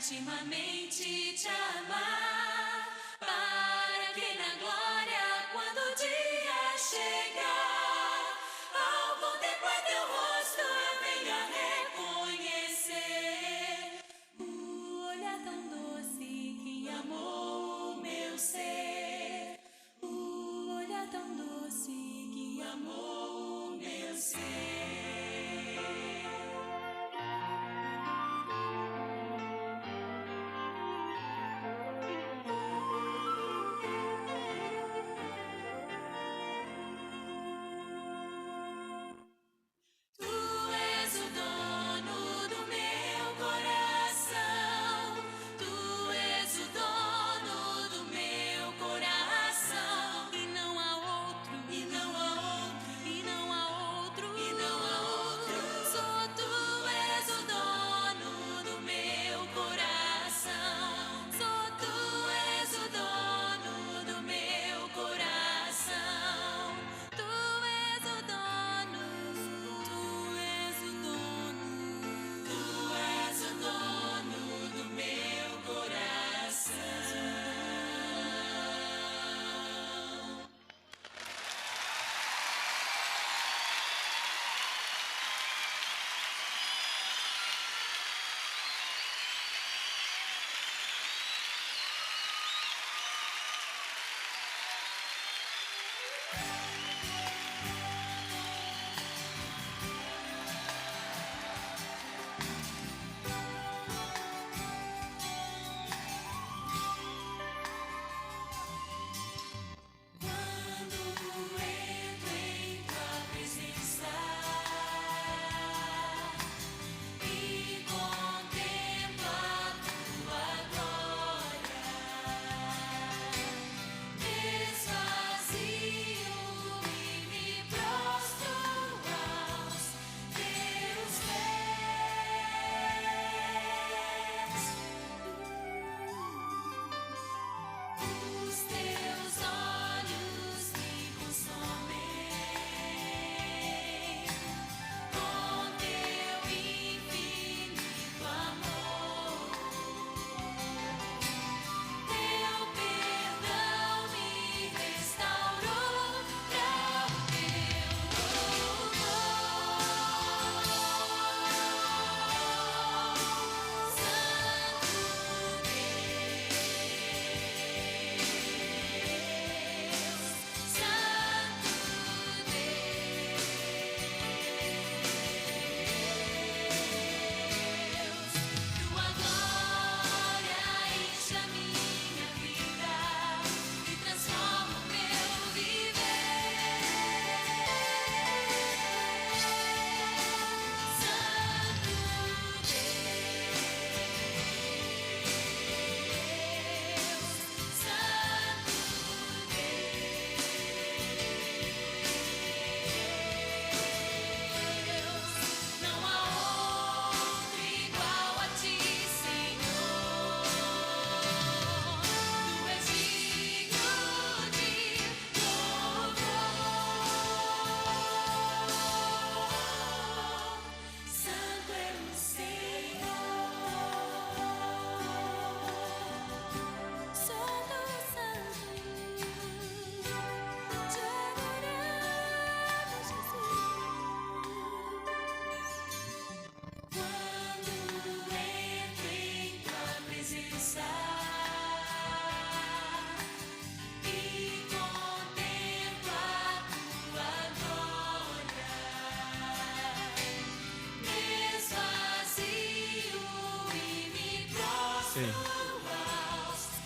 intimamente te amar, para que na glória, quando o dia chegar, ao contemplar teu rosto eu venha reconhecer o olhar tão doce que amou o meu ser, o olhar tão doce que amou o meu ser.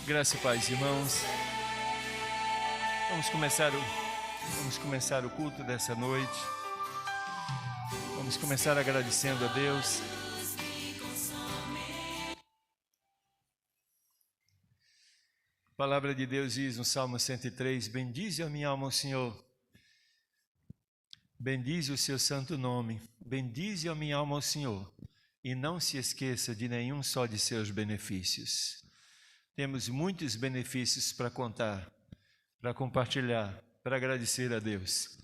Graça e paz, irmãos. Vamos começar o culto dessa noite. Vamos começar agradecendo a Deus. A palavra de Deus diz no Salmo 103: bendize a minha alma o Senhor. Bendize o seu santo nome. Bendize a minha alma o Senhor. E não se esqueça de nenhum só de seus benefícios. Temos muitos benefícios para contar, para compartilhar, para agradecer a Deus.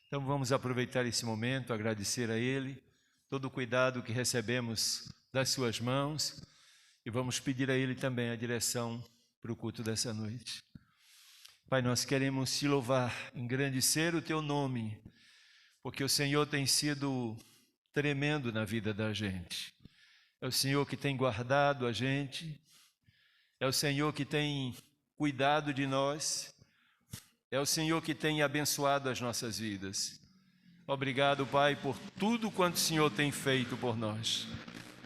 Então vamos aproveitar esse momento, agradecer a Ele, todo o cuidado que recebemos das suas mãos e vamos pedir a Ele também a direção para o culto dessa noite. Pai, nós queremos te louvar, engrandecer o teu nome, porque o Senhor tem sido tremendo na vida da gente. É o Senhor que tem guardado a gente, é o Senhor que tem cuidado de nós, é o Senhor que tem abençoado as nossas vidas. Obrigado, Pai, por tudo quanto o Senhor tem feito por nós.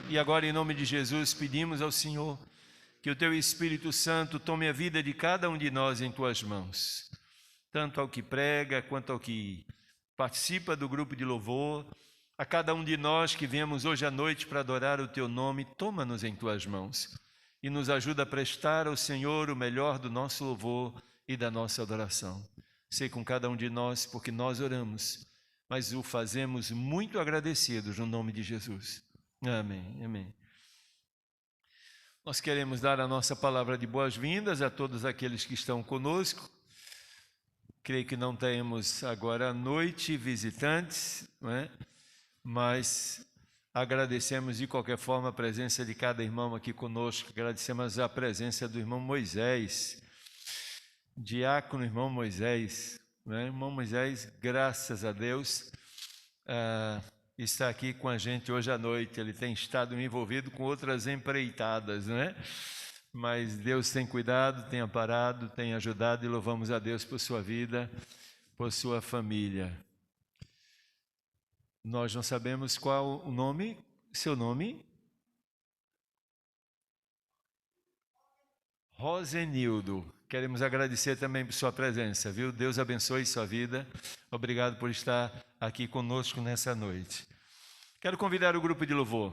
E agora, em nome de Jesus, pedimos ao Senhor que o Teu Espírito Santo tome a vida de cada um de nós em Tuas mãos, tanto ao que prega, quanto ao que participa do grupo de louvor, a cada um de nós que viemos hoje à noite para adorar o Teu nome. Toma-nos em Tuas mãos e nos ajuda a prestar ao Senhor o melhor do nosso louvor e da nossa adoração. Sei com cada um de nós, porque nós oramos, mas o fazemos muito agradecidos no nome de Jesus. Amém, amém. Nós queremos dar a nossa palavra de boas-vindas a todos aqueles que estão conosco. Creio que não temos agora à noite visitantes, não é? Mas agradecemos de qualquer forma a presença de cada irmão aqui conosco. Agradecemos a presença do irmão Moisés, diácono irmão Moisés, né? Irmão Moisés, graças a Deus, está aqui com a gente hoje à noite. Ele tem estado envolvido com outras empreitadas, né? Mas Deus tem cuidado, tem amparado, tem ajudado, e louvamos a Deus por sua vida, por sua família. Nós não sabemos qual o nome, seu nome? Rosenildo. Queremos agradecer também por sua presença, viu? Deus abençoe sua vida. Obrigado por estar aqui conosco nessa noite. Quero convidar o grupo de louvor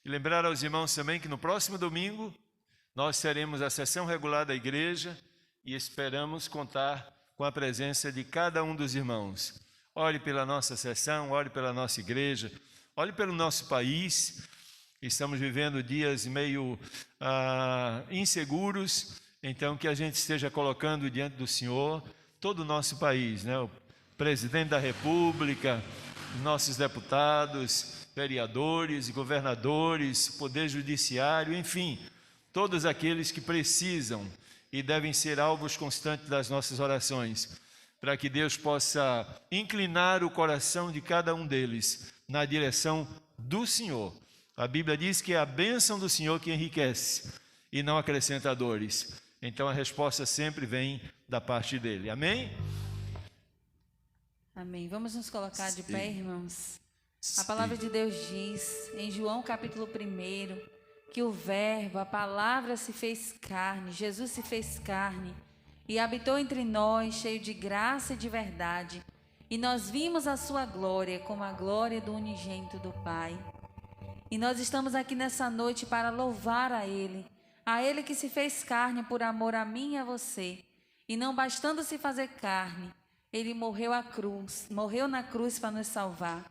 e lembrar aos irmãos também que no próximo domingo nós teremos a sessão regular da igreja e esperamos contar com a presença de cada um dos irmãos. Ore pela nossa sessão, ore pela nossa igreja, ore pelo nosso país. Estamos vivendo dias meio inseguros, então que a gente esteja colocando diante do Senhor todo o nosso país, né? O presidente da República, nossos deputados, vereadores, governadores, poder judiciário, enfim, todos aqueles que precisam e devem ser alvos constantes das nossas orações, para que Deus possa inclinar o coração de cada um deles na direção do Senhor. A Bíblia diz que é a bênção do Senhor que enriquece e não acrescenta dores. Então a resposta sempre vem da parte dele. Amém? Amém. Vamos nos colocar de pé, irmãos. A palavra de Deus diz, em João capítulo 1, que o Verbo, a palavra se fez carne, Jesus se fez carne e habitou entre nós, cheio de graça e de verdade. E nós vimos a sua glória como a glória do unigênito do Pai. E nós estamos aqui nessa noite para louvar a Ele que se fez carne por amor a mim e a você. E não bastando se fazer carne, Ele morreu na cruz para nos salvar.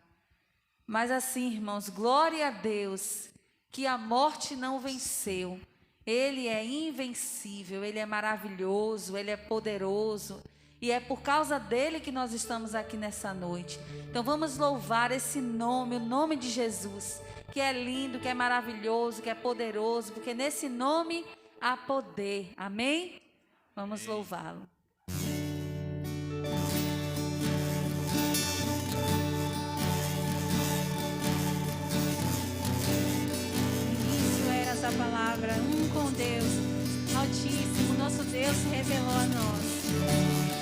Mas assim, irmãos, glória a Deus, que a morte não venceu. Ele é invencível, Ele é maravilhoso, Ele é poderoso. E é por causa dele que nós estamos aqui nessa noite. Então vamos louvar esse nome, o nome de Jesus, que é lindo, que é maravilhoso, que é poderoso, porque nesse nome há poder. Amém? Vamos louvá-lo. Essa palavra, com Deus Altíssimo, nosso Deus se revelou a nós.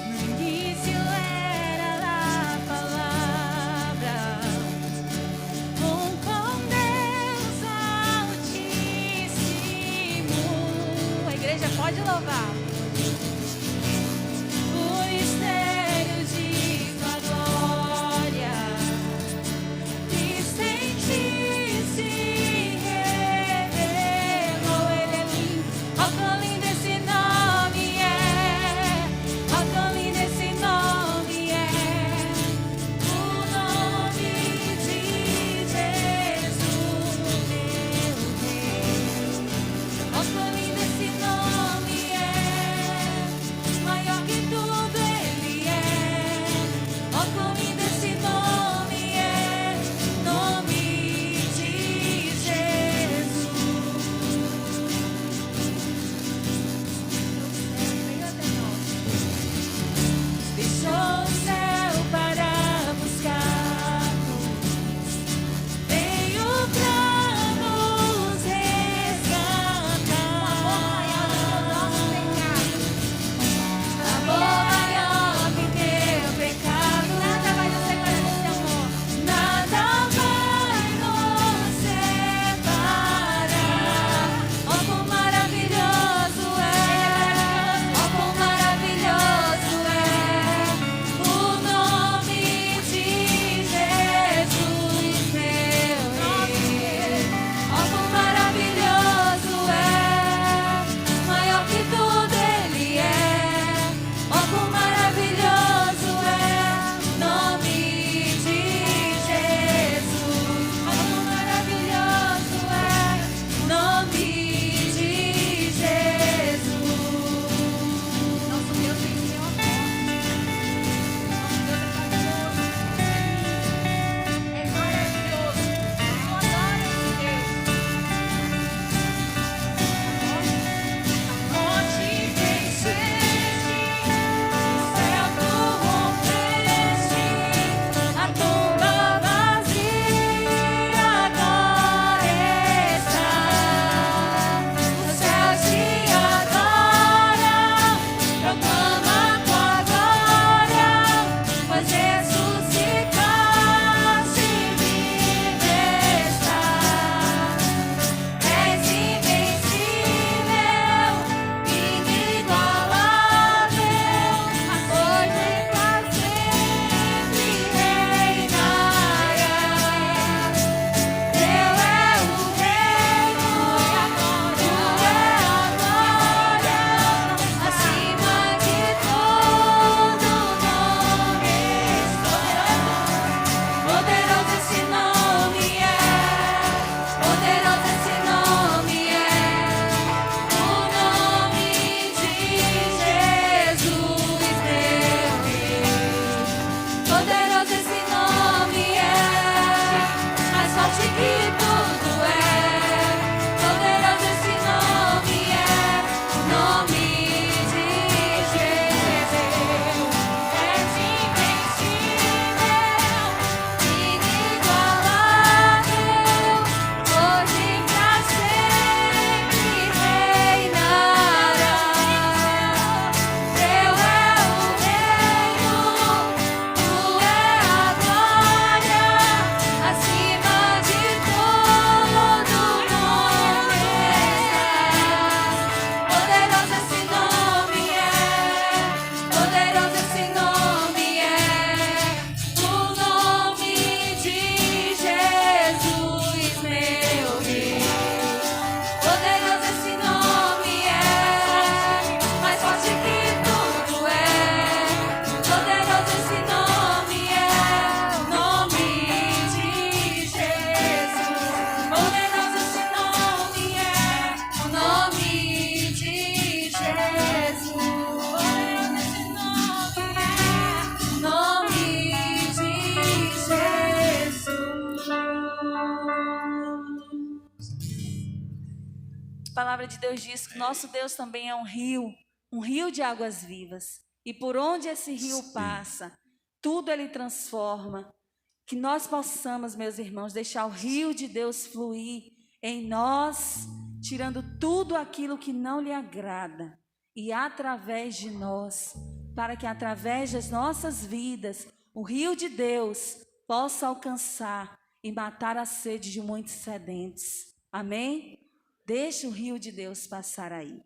No início era a palavra, com Deus Altíssimo. A igreja pode louvar. O mistério de tua glória, e sem ti se Esse nome é A palavra de Deus diz que nosso Deus também é um rio de águas vivas. E por onde esse rio passa, tudo ele transforma. Que nós possamos, meus irmãos, deixar o rio de Deus fluir em nós, tirando tudo aquilo que não lhe agrada. E através de nós, para que através das nossas vidas, o rio de Deus possa alcançar e matar a sede de muitos sedentos. Amém? Deixa o rio de Deus passar aí.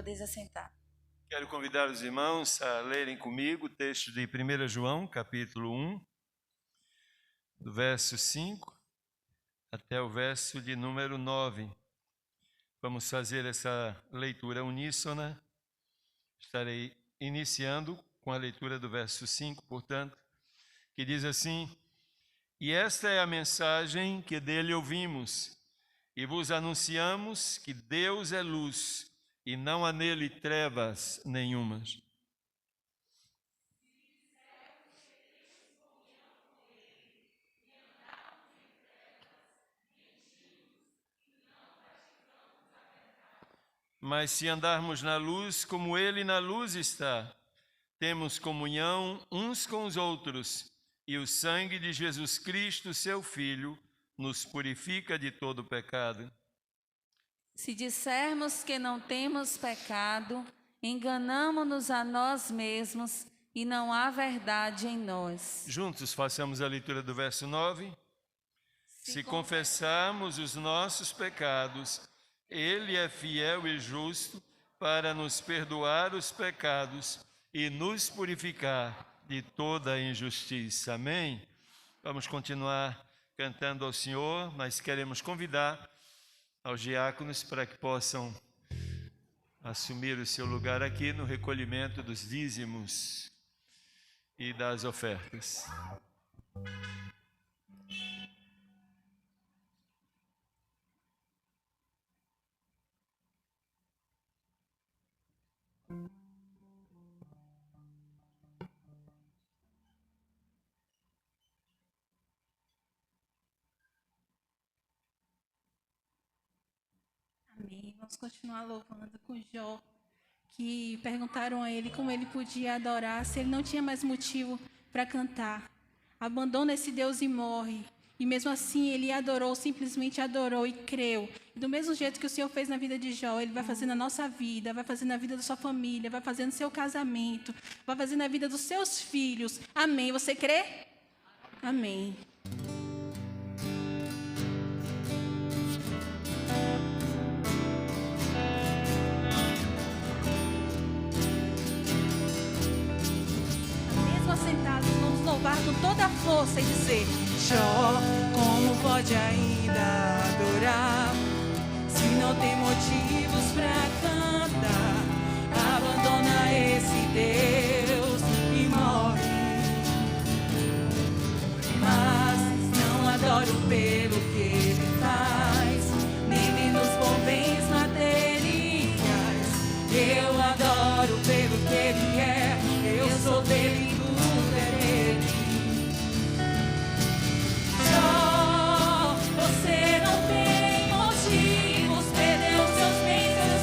Podeis assentar. Quero convidar os irmãos a lerem comigo o texto de 1 João, capítulo 1, do verso 5 até o verso de número 9. Vamos fazer essa leitura uníssona. Estarei iniciando com a leitura do verso 5, portanto, que diz assim: E esta é a mensagem que dele ouvimos, e vos anunciamos que Deus é luz, e não há nele trevas nenhumas. Mas se andarmos na luz, como ele na luz está, temos comunhão uns com os outros, e o sangue de Jesus Cristo, seu Filho, nos purifica de todo pecado. Se dissermos que não temos pecado, enganamo-nos a nós mesmos e não há verdade em nós. Juntos façamos a leitura do verso 9. Se confessarmos os nossos pecados, Ele é fiel e justo para nos perdoar os pecados e nos purificar de toda a injustiça. Amém? Vamos continuar cantando ao Senhor, mas queremos convidar aos diáconos para que possam assumir o seu lugar aqui no recolhimento dos dízimos e das ofertas. Amém. Vamos continuar louvando com Jó, que perguntaram a ele como ele podia adorar se ele não tinha mais motivo para cantar. Abandona esse Deus e morre. E mesmo assim ele adorou, simplesmente adorou e creu. E do mesmo jeito que o Senhor fez na vida de Jó, Ele vai fazer na nossa vida, vai fazer na vida da sua família, vai fazer no seu casamento, vai fazer na vida dos seus filhos. Amém. Você crê? Amém. Sentados, vamos louvar com toda a força e dizer: Jó, como pode ainda adorar se não tem motivos para cantar? Abandona esse Deus e morre. Mas não adoro pelo que ele faz, nem menos por bens materiais. Eu adoro pelo que ele é, eu sou dele. Você não tem motivos, perdeu seus bens, seus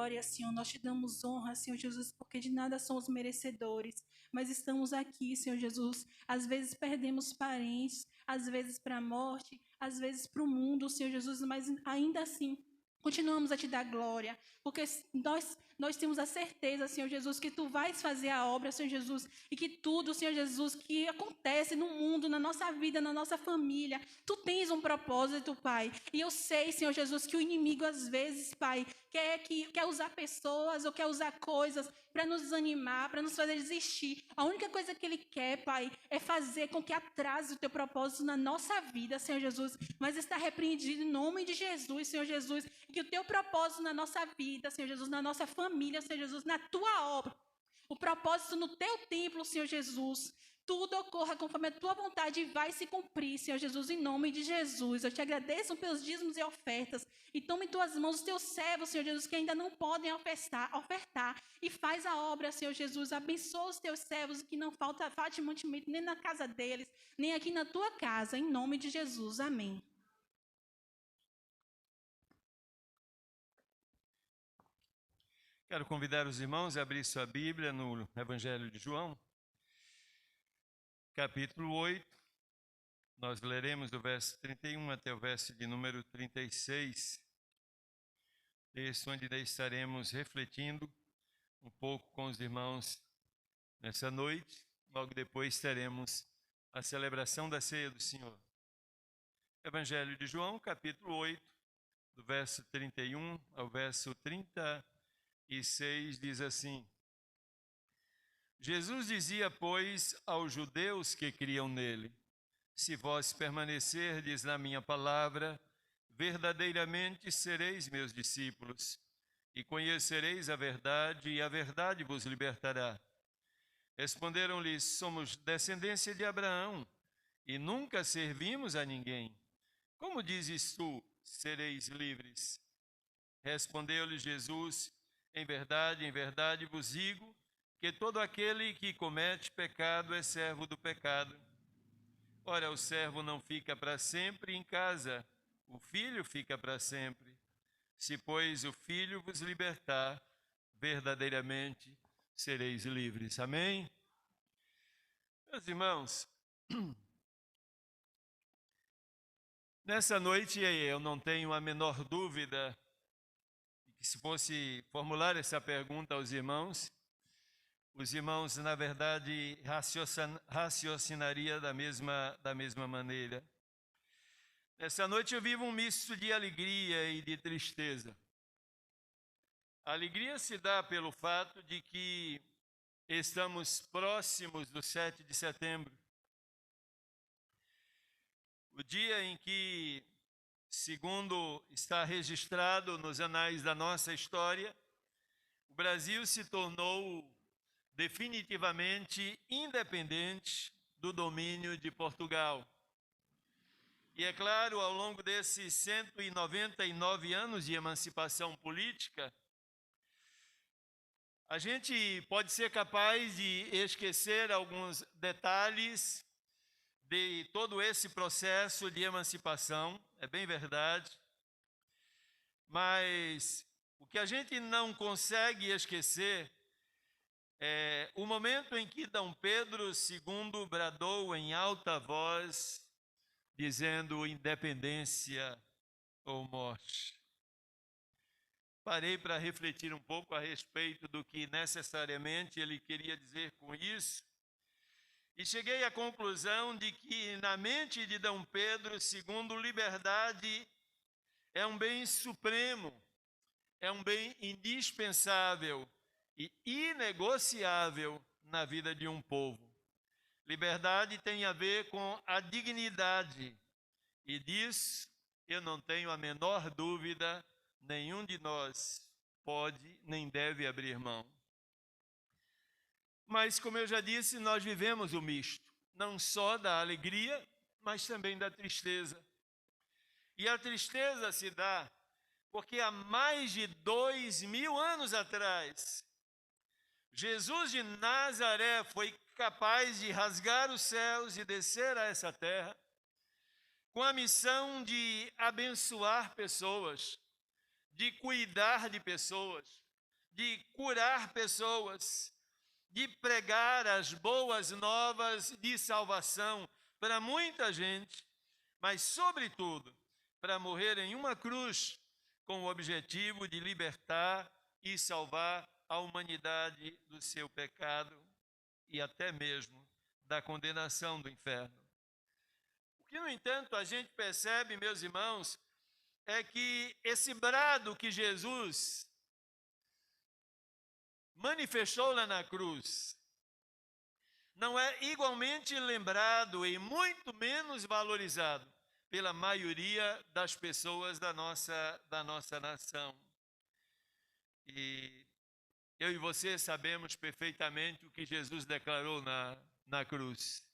glória, Senhor. Nós te damos honra, Senhor Jesus, porque de nada somos merecedores. Mas estamos aqui, Senhor Jesus. Às vezes perdemos parentes, às vezes para a morte, às vezes para o mundo, Senhor Jesus, mas ainda assim continuamos a te dar glória, porque nós temos a certeza, Senhor Jesus, que Tu vais fazer a obra, Senhor Jesus, e que tudo, Senhor Jesus, que acontece no mundo, na nossa vida, na nossa família, Tu tens um propósito, Pai. E eu sei, Senhor Jesus, que o inimigo às vezes, Pai, quer usar pessoas ou quer usar coisas para nos desanimar, para nos fazer desistir. A única coisa que ele quer, Pai, é fazer com que atrase o Teu propósito na nossa vida, Senhor Jesus. Mas está repreendido em nome de Jesus, Senhor Jesus, e que o Teu propósito na nossa vida, Senhor Jesus, na nossa família, Senhor Jesus, na Tua obra, o propósito no Teu templo, Senhor Jesus, tudo ocorra conforme a Tua vontade e vai se cumprir, Senhor Jesus, em nome de Jesus. Eu te agradeço pelos dízimos e ofertas. E toma em Tuas mãos os Teus servos, Senhor Jesus, que ainda não podem ofertar. E faz a obra, Senhor Jesus. Abençoa os Teus servos, que não falte mantimento nem na casa deles, nem aqui na Tua casa, em nome de Jesus. Amém. Quero convidar os irmãos a abrir sua Bíblia no Evangelho de João, capítulo 8. Nós leremos do verso 31 até o verso de número 36, texto onde estaremos refletindo um pouco com os irmãos nessa noite. Logo depois teremos a celebração da ceia do Senhor. Evangelho de João, capítulo 8, do verso 31 ao verso 36, diz assim: Jesus dizia, pois, aos judeus que criam nele: se vós permanecerdes na minha palavra, verdadeiramente sereis meus discípulos, e conhecereis a verdade, e a verdade vos libertará. Responderam-lhe: somos descendência de Abraão, e nunca servimos a ninguém. Como dizes tu, sereis livres? Respondeu-lhe Jesus: em verdade vos digo, que todo aquele que comete pecado é servo do pecado. Ora, o servo não fica para sempre em casa, o filho fica para sempre. Se, pois, o filho vos libertar, verdadeiramente sereis livres. Amém? Meus irmãos, nessa noite eu não tenho a menor dúvida que, se fosse formular essa pergunta aos irmãos, os irmãos, na verdade, raciocinariam da mesma maneira. Nessa noite eu vivo um misto de alegria e de tristeza. A alegria se dá pelo fato de que estamos próximos do 7 de setembro. O dia em que, segundo está registrado nos anais da nossa história, o Brasil se tornou definitivamente independente do domínio de Portugal. E é claro, ao longo desses 199 anos de emancipação política, a gente pode ser capaz de esquecer alguns detalhes de todo esse processo de emancipação, é bem verdade, mas o que a gente não consegue esquecer é o momento em que D. Pedro II bradou em alta voz, dizendo: independência ou morte. Parei para refletir um pouco a respeito do que necessariamente ele queria dizer com isso, e cheguei à conclusão de que, na mente de D. Pedro II, liberdade é um bem supremo, é um bem indispensável e inegociável na vida de um povo. Liberdade tem a ver com a dignidade, e disso eu não tenho a menor dúvida, nenhum de nós pode nem deve abrir mão. Mas, como eu já disse, nós vivemos o misto, não só da alegria, mas também da tristeza. E a tristeza se dá porque há mais de 2000 anos atrás, Jesus de Nazaré foi capaz de rasgar os céus e descer a essa terra com a missão de abençoar pessoas, de cuidar de pessoas, de curar pessoas, de pregar as boas novas de salvação para muita gente, mas, sobretudo, para morrer em uma cruz com o objetivo de libertar e salvar a humanidade do seu pecado e até mesmo da condenação do inferno. O que, no entanto, a gente percebe, meus irmãos, é que esse brado que Jesus manifestou lá na cruz não é igualmente lembrado e muito menos valorizado pela maioria das pessoas da nossa nação. E eu e você sabemos perfeitamente o que Jesus declarou na cruz.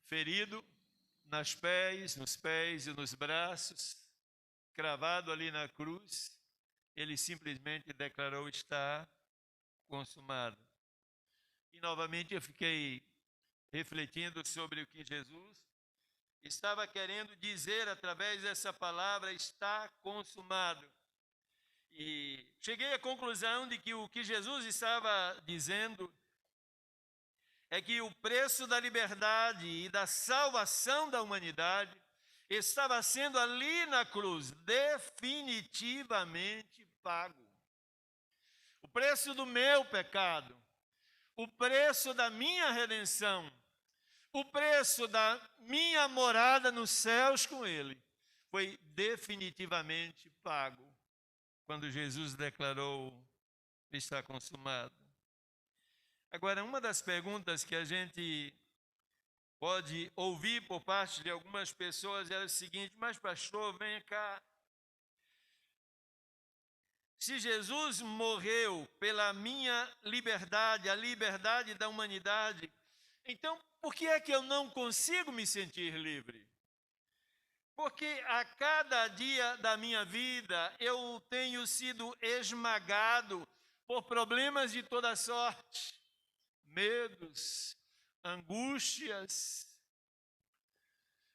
Ferido nos pés e nos braços, cravado ali na cruz, ele simplesmente declarou: está consumado. E novamente eu fiquei refletindo sobre o que Jesus estava querendo dizer através dessa palavra, está consumado. E cheguei à conclusão de que o que Jesus estava dizendo é que o preço da liberdade e da salvação da humanidade estava sendo ali na cruz definitivamente pago. O preço do meu pecado, o preço da minha redenção, o preço da minha morada nos céus com Ele, foi definitivamente pago quando Jesus declarou: está consumado. Agora, uma das perguntas que a gente pode ouvir por parte de algumas pessoas é o seguinte: mas pastor, vem cá. Se Jesus morreu pela minha liberdade, a liberdade da humanidade, então por que é que eu não consigo me sentir livre? Porque a cada dia da minha vida eu tenho sido esmagado por problemas de toda sorte, medos, angústias,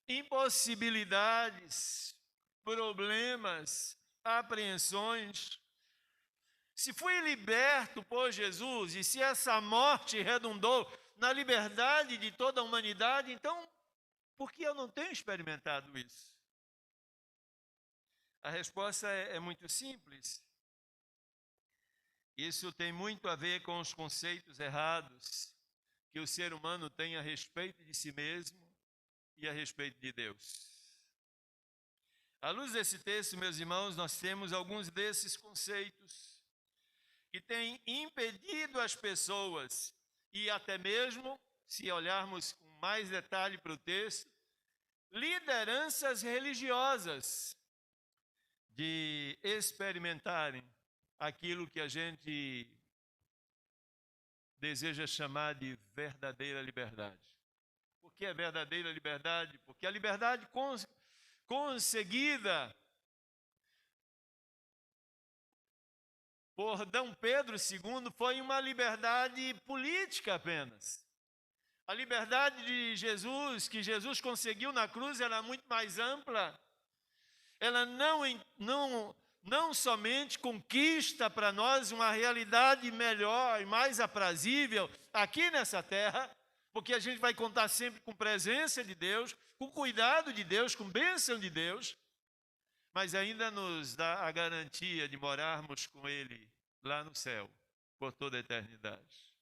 impossibilidades, problemas, apreensões. Se fui liberto por Jesus e se essa morte redundou na liberdade de toda a humanidade, então por que eu não tenho experimentado isso? A resposta é muito simples. Isso tem muito a ver com os conceitos errados que o ser humano tem a respeito de si mesmo e a respeito de Deus. À luz desse texto, meus irmãos, nós temos alguns desses conceitos que têm impedido as pessoas, e até mesmo, se olharmos com mais detalhe para o texto, lideranças religiosas, de experimentarem aquilo que a gente deseja chamar de verdadeira liberdade. Por que é verdadeira liberdade? Porque a liberdade conseguida por D. Pedro II foi uma liberdade política apenas. A liberdade de Jesus, que Jesus conseguiu na cruz, era muito mais ampla. Ela não somente conquista para nós uma realidade melhor e mais aprazível aqui nessa terra, porque a gente vai contar sempre com presença de Deus, com cuidado de Deus, com bênção de Deus, mas ainda nos dá a garantia de morarmos com Ele lá no céu, por toda a eternidade.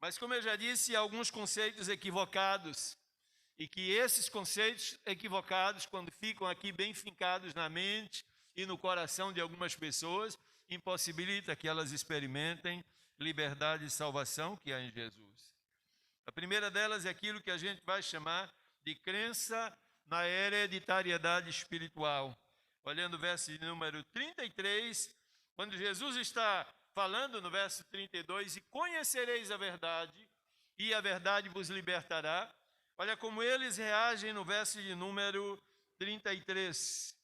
Mas, como eu já disse, há alguns conceitos equivocados, e que esses conceitos equivocados, quando ficam aqui bem fincados na mente e no coração de algumas pessoas, impossibilita que elas experimentem liberdade e salvação que há em Jesus. A primeira delas é aquilo que a gente vai chamar de crença na hereditariedade espiritual. Olhando o verso de número 33, quando Jesus está falando no verso 32, e conhecereis a verdade, e a verdade vos libertará. Olha como eles reagem no verso de número 33.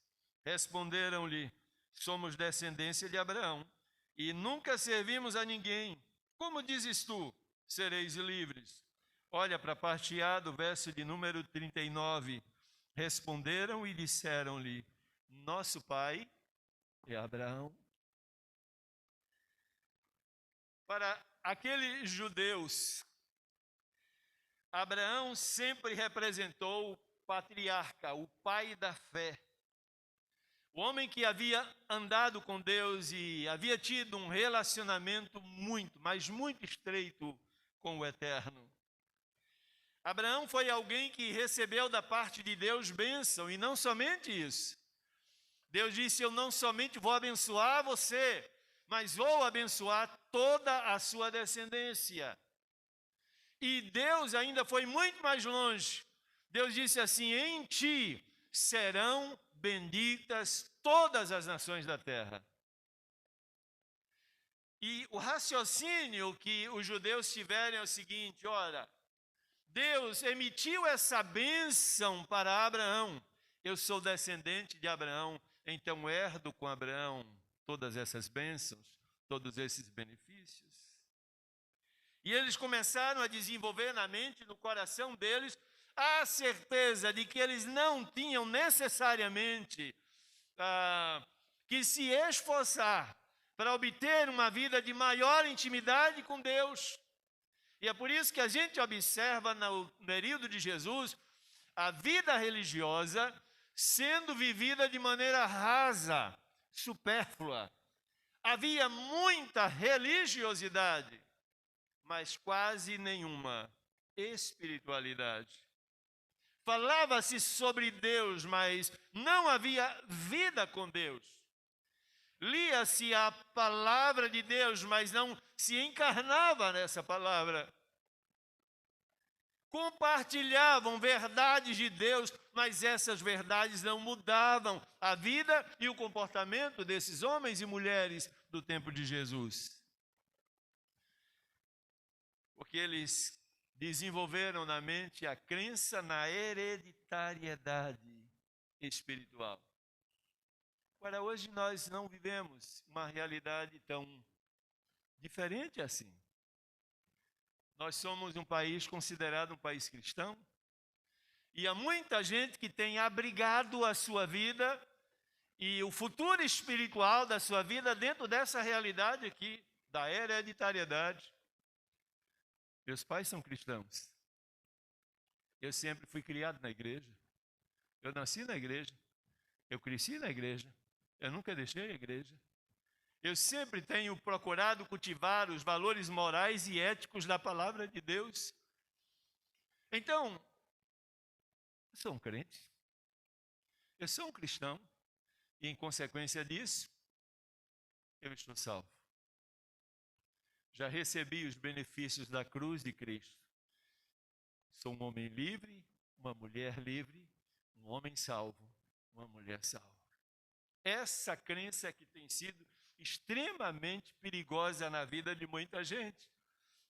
Responderam-lhe: somos descendência de Abraão, e nunca servimos a ninguém. Como dizes tu, sereis livres? Olha para a parte A do verso de número 39. Responderam e disseram-lhe: nosso pai é Abraão. Para aqueles judeus, Abraão sempre representou o patriarca, o pai da fé. O homem que havia andado com Deus e havia tido um relacionamento muito, mas muito estreito com o Eterno. Abraão foi alguém que recebeu da parte de Deus bênção, e não somente isso. Deus disse: eu não somente vou abençoar você, mas vou abençoar toda a sua descendência. E Deus ainda foi muito mais longe. Deus disse assim: em ti serão benditas todas as nações da terra. E o raciocínio que os judeus tiveram é o seguinte: ora, Deus emitiu essa bênção para Abraão. Eu sou descendente de Abraão, então herdo com Abraão todas essas bênçãos, todos esses benefícios. E eles começaram a desenvolver na mente, no coração deles, a certeza de que eles não tinham necessariamente que se esforçar para obter uma vida de maior intimidade com Deus. E é por isso que a gente observa no período de Jesus a vida religiosa sendo vivida de maneira rasa, supérflua. Havia muita religiosidade, mas quase nenhuma espiritualidade. Falava-se sobre Deus, mas não havia vida com Deus. Lia-se a palavra de Deus, mas não se encarnava nessa palavra. Compartilhavam verdades de Deus, mas essas verdades não mudavam a vida e o comportamento desses homens e mulheres do tempo de Jesus. Porque eles desenvolveram na mente a crença na hereditariedade espiritual. Agora, hoje nós não vivemos uma realidade tão diferente assim. Nós somos um país considerado um país cristão, e há muita gente que tem abrigado a sua vida e o futuro espiritual da sua vida dentro dessa realidade aqui, da hereditariedade. Meus pais são cristãos. Eu sempre fui criado na igreja. Eu nasci na igreja. Eu cresci na igreja. Eu nunca deixei a igreja. Eu sempre tenho procurado cultivar os valores morais e éticos da palavra de Deus. Então, eu sou um crente. Eu sou um cristão. E em consequência disso, eu estou salvo. Já recebi os benefícios da cruz de Cristo. Sou um homem livre, uma mulher livre, um homem salvo, uma mulher salva. Essa crença que tem sido extremamente perigosa na vida de muita gente.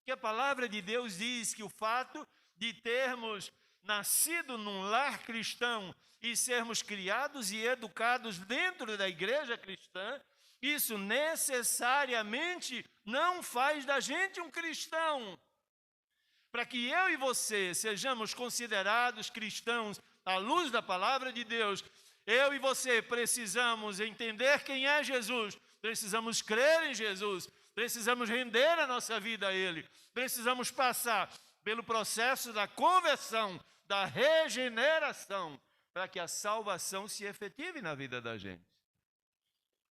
Que a palavra de Deus diz que o fato de termos nascido num lar cristão e sermos criados e educados dentro da igreja cristã, isso necessariamente não faz da gente um cristão. Para que eu e você sejamos considerados cristãos à luz da palavra de Deus, eu e você precisamos entender quem é Jesus, precisamos crer em Jesus, precisamos render a nossa vida a Ele, precisamos passar pelo processo da conversão, da regeneração, para que a salvação se efetive na vida da gente.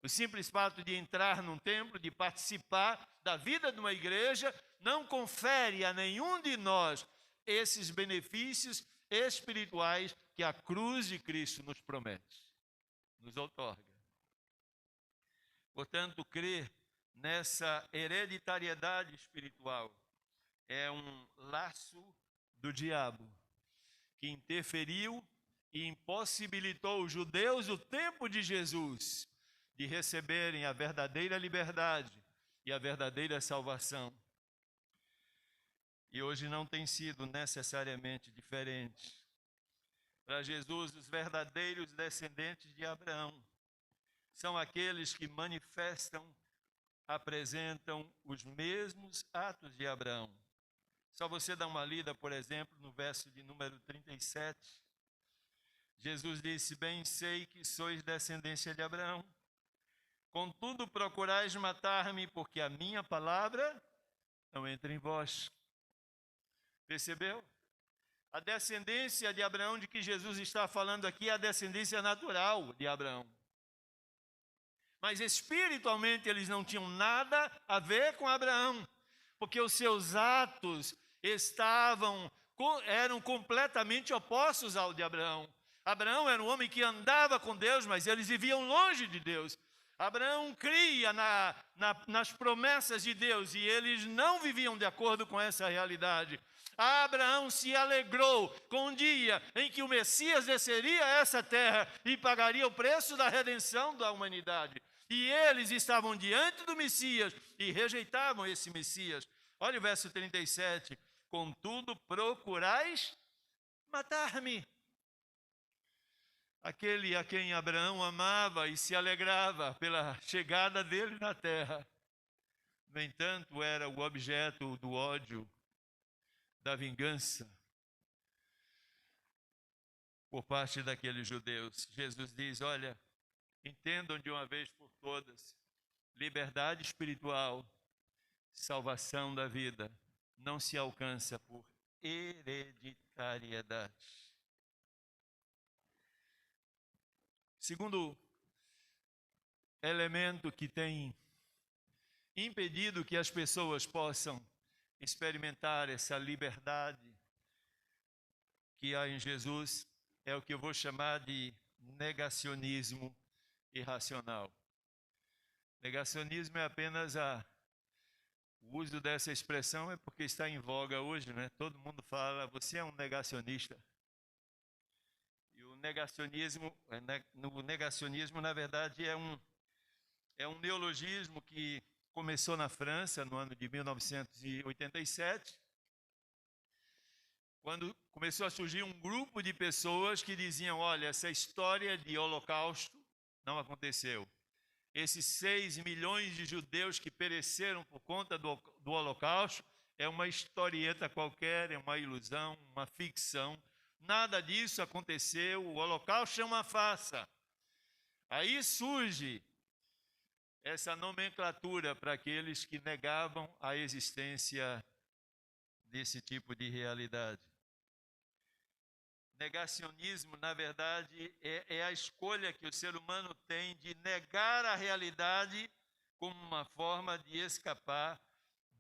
O simples fato de entrar num templo, de participar da vida de uma igreja, não confere a nenhum de nós esses benefícios espirituais que a cruz de Cristo nos promete, nos outorga. Portanto, crer nessa hereditariedade espiritual é um laço do diabo que interferiu e impossibilitou os judeus do tempo de Jesus de receberem a verdadeira liberdade e a verdadeira salvação. E hoje não tem sido necessariamente diferente. Para Jesus, os verdadeiros descendentes de Abraão são aqueles que manifestam, apresentam os mesmos atos de Abraão. Só você dá uma lida, por exemplo, no verso de número 37. Jesus disse: bem sei que sois descendência de Abraão. Contudo, procurais matar-me, porque a minha palavra não entra em vós. Percebeu? A descendência de Abraão de que Jesus está falando aqui é a descendência natural de Abraão. Mas espiritualmente eles não tinham nada a ver com Abraão, porque os seus atos eram completamente opostos ao de Abraão. Abraão era um homem que andava com Deus, mas eles viviam longe de Deus. Abraão cria nas promessas de Deus e eles não viviam de acordo com essa realidade. Abraão se alegrou com o dia em que o Messias desceria a essa terra e pagaria o preço da redenção da humanidade. E eles estavam diante do Messias e rejeitavam esse Messias. Olha o verso 37. Contudo, procurais matar-me. Aquele a quem Abraão amava e se alegrava pela chegada dele na terra, no entanto, era o objeto do ódio, da vingança, por parte daqueles judeus. Jesus diz: olha, entendam de uma vez por todas, liberdade espiritual, salvação da vida, não se alcança por hereditariedade. Segundo elemento que tem impedido que as pessoas possam experimentar essa liberdade que há em Jesus é o que eu vou chamar de negacionismo irracional. Negacionismo é apenas o uso dessa expressão é porque está em voga hoje, né? Todo mundo fala, você é um negacionista. E o negacionismo, na verdade, é um neologismo que começou na França no ano de 1987, quando começou a surgir um grupo de pessoas que diziam: olha, essa história de holocausto não aconteceu. Esses 6 milhões de judeus que pereceram por conta do holocausto é uma historieta qualquer, é uma ilusão, uma ficção. Nada disso aconteceu, o holocausto é uma farsa. Aí surge essa nomenclatura para aqueles que negavam a existência desse tipo de realidade. Negacionismo, na verdade, é a escolha que o ser humano tem de negar a realidade como uma forma de escapar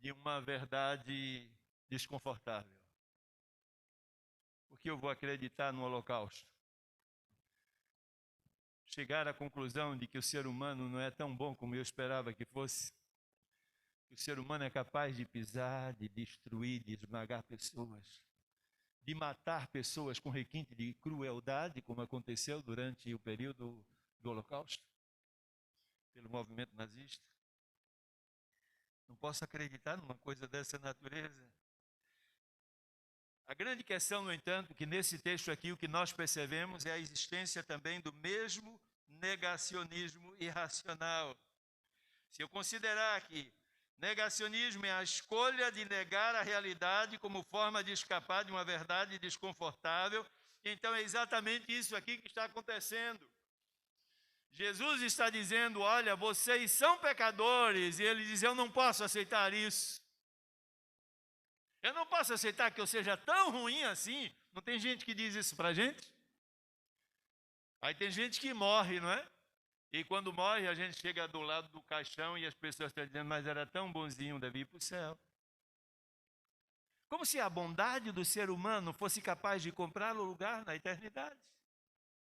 de uma verdade desconfortável. Por que eu vou acreditar no holocausto? Chegar à conclusão de que o ser humano não é tão bom como eu esperava que fosse. Que o ser humano é capaz de pisar, de destruir, de esmagar pessoas, de matar pessoas com requinte de crueldade, como aconteceu durante o período do Holocausto, pelo movimento nazista. Não posso acreditar numa coisa dessa natureza. A grande questão, no entanto, que nesse texto aqui o que nós percebemos é a existência também do mesmo negacionismo irracional. Se eu considerar que negacionismo é a escolha de negar a realidade como forma de escapar de uma verdade desconfortável, então é exatamente isso aqui que está acontecendo. Jesus está dizendo: olha, vocês são pecadores, e ele diz: eu não posso aceitar isso. Eu não posso aceitar que eu seja tão ruim assim. Não tem gente que diz isso para a gente? Aí tem gente que morre, não é? E quando morre, a gente chega do lado do caixão e as pessoas estão dizendo: mas era tão bonzinho, deve ir para o céu. Como se a bondade do ser humano fosse capaz de comprar o lugar na eternidade.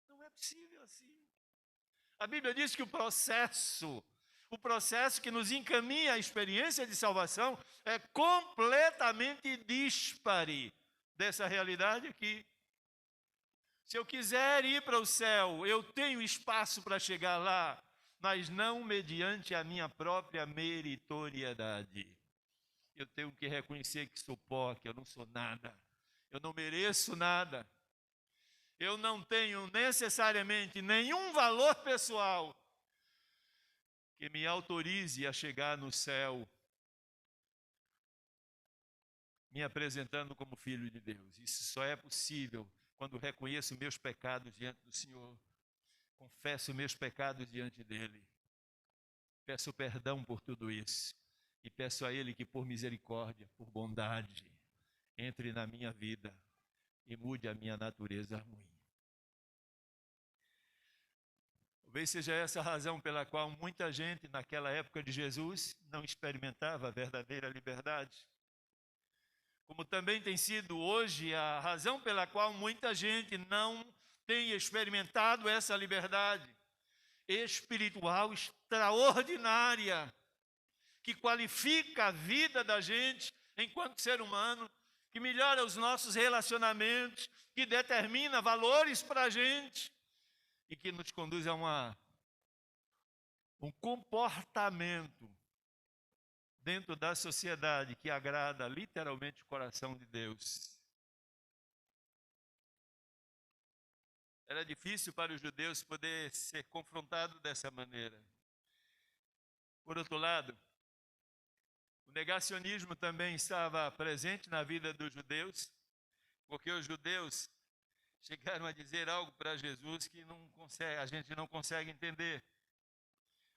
Não é possível assim. A Bíblia diz que o processo que nos encaminha à experiência de salvação é completamente díspare dessa realidade aqui. Se eu quiser ir para o céu, eu tenho espaço para chegar lá, mas não mediante a minha própria meritoriedade. Eu tenho que reconhecer que sou pó, que eu não sou nada. Eu não mereço nada. Eu não tenho necessariamente nenhum valor pessoal que me autorize a chegar no céu, me apresentando como filho de Deus. Isso só é possível quando reconheço meus pecados diante do Senhor, confesso meus pecados diante dele, peço perdão por tudo isso e peço a ele que por misericórdia, por bondade, entre na minha vida e mude a minha natureza ruim. Talvez seja essa a razão pela qual muita gente naquela época de Jesus não experimentava a verdadeira liberdade. Como também tem sido hoje a razão pela qual muita gente não tem experimentado essa liberdade espiritual extraordinária, que qualifica a vida da gente enquanto ser humano, que melhora os nossos relacionamentos, que determina valores para a gente e que nos conduz a um comportamento dentro da sociedade que agrada literalmente o coração de Deus. Era difícil para os judeus poder ser confrontados dessa maneira. Por outro lado, o negacionismo também estava presente na vida dos judeus, porque os judeus chegaram a dizer algo para Jesus que a gente não consegue entender.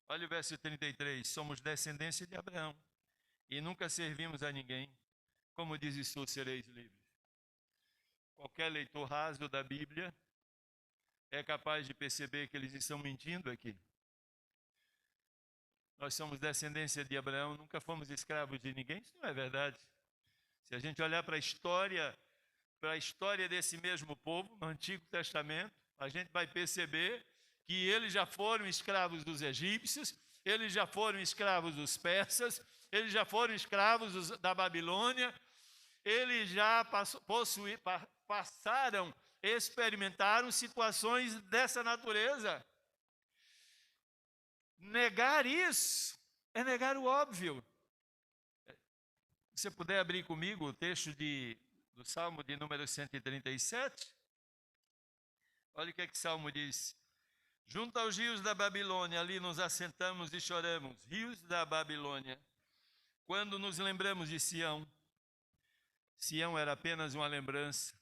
Olha o verso 33, somos descendência de Abraão e nunca servimos a ninguém, como diz isso, sereis livres. Qualquer leitor raso da Bíblia é capaz de perceber que eles estão mentindo aqui. Nós somos descendência de Abraão, nunca fomos escravos de ninguém, isso não é verdade. Se a gente olhar para a história desse mesmo povo, no Antigo Testamento, a gente vai perceber que eles já foram escravos dos egípcios, eles já foram escravos dos persas, eles já foram escravos da Babilônia, eles já experimentaram situações dessa natureza. Negar isso é negar o óbvio. Se você puder abrir comigo o texto do Salmo de número 137, olha o que o Salmo diz. Junto aos rios da Babilônia, ali nos assentamos e choramos, rios da Babilônia, quando nos lembramos de Sião. Sião era apenas uma lembrança,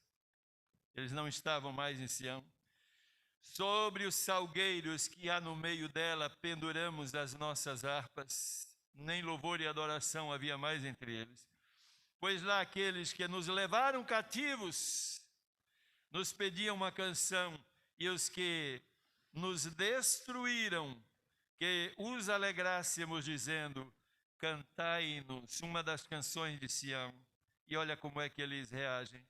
eles não estavam mais em Sião. Sobre os salgueiros que há no meio dela, penduramos as nossas harpas, nem louvor e adoração havia mais entre eles. Pois lá aqueles que nos levaram cativos nos pediam uma canção, e os que nos destruíram, que os alegrássemos, dizendo, cantai-nos, uma das canções de Sião. E olha como é que eles reagem.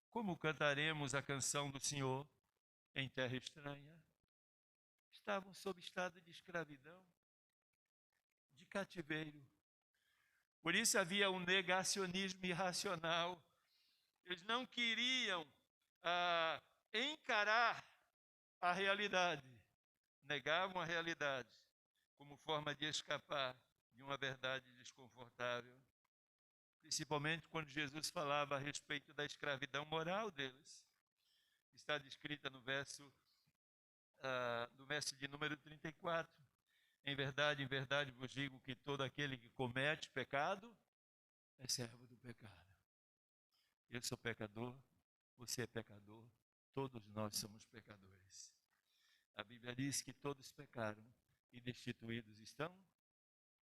Como cantaremos a canção do Senhor em terra estranha? Estavam sob estado de escravidão, de cativeiro. Por isso havia um negacionismo irracional. Eles não queriam encarar a realidade, negavam a realidade como forma de escapar de uma verdade desconfortável. Principalmente quando Jesus falava a respeito da escravidão moral deles. Está descrita no verso de número 34. Em verdade vos digo que todo aquele que comete pecado é servo do pecado. Eu sou pecador, você é pecador, todos nós somos pecadores. A Bíblia diz que todos pecaram e destituídos estão